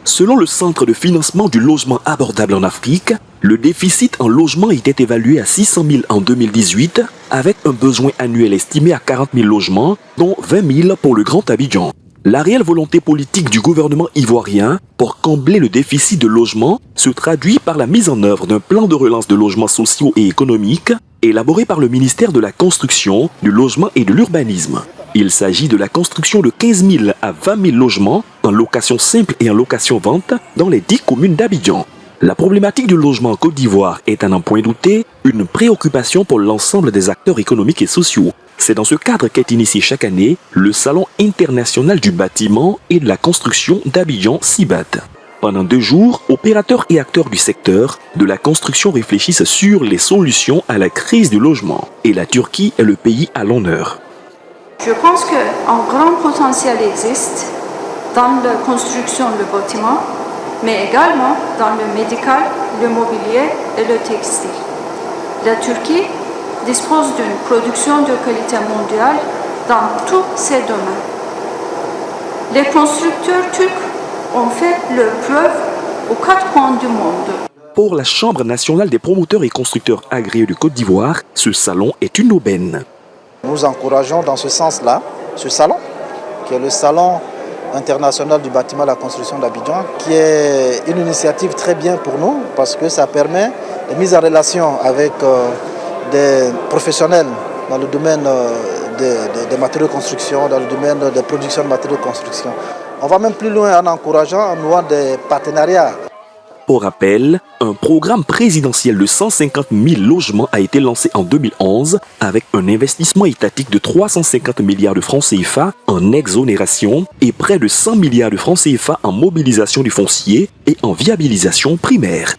Selon le Centre de financement du logement abordable en Afrique, le déficit en logement était évalué à 600 000 en 2018, avec un besoin annuel estimé à 40 000 logements, dont 20 000 pour le Grand Abidjan. La réelle volonté politique du gouvernement ivoirien pour combler le déficit de logement se traduit par la mise en œuvre d'un plan de relance de logements sociaux et économiques élaboré par le ministère de la Construction, du Logement et de l'Urbanisme. Il s'agit de la construction de 15 000 à 20 000 logements en location simple et en location-vente dans les 10 communes d'Abidjan. La problématique du logement en Côte d'Ivoire est à n'en point douter une préoccupation pour l'ensemble des acteurs économiques et sociaux. C'est dans ce cadre qu'est initié chaque année le Salon international du bâtiment et de la construction d'Abidjan Cibat. Pendant 2 jours, opérateurs et acteurs du secteur de la construction réfléchissent sur les solutions à la crise du logement. Et la Turquie est le pays à l'honneur. Je pense qu'un grand potentiel existe dans la construction du bâtiment, mais également dans le médical, le mobilier et le textile. La Turquie dispose d'une production de qualité mondiale dans tous ces domaines. Les constructeurs turcs ont fait leur preuve aux 4 coins du monde. Pour la Chambre nationale des promoteurs et constructeurs agréés de Côte d'Ivoire, ce salon est une aubaine. Nous encourageons dans ce sens-là, ce salon, qui est le Salon international du bâtiment et de la construction d'Abidjan, qui est une initiative très bien pour nous parce que ça permet de mise en relation avec des professionnels dans le domaine des matériaux de construction, dans le domaine des productions de matériaux de construction. On va même plus loin en encourageant, en nouant des partenariats. Pour rappel, un programme présidentiel de 150 000 logements a été lancé en 2011 avec un investissement étatique de 350 milliards de francs CFA en exonération et près de 100 milliards de francs CFA en mobilisation du foncier et en viabilisation primaire.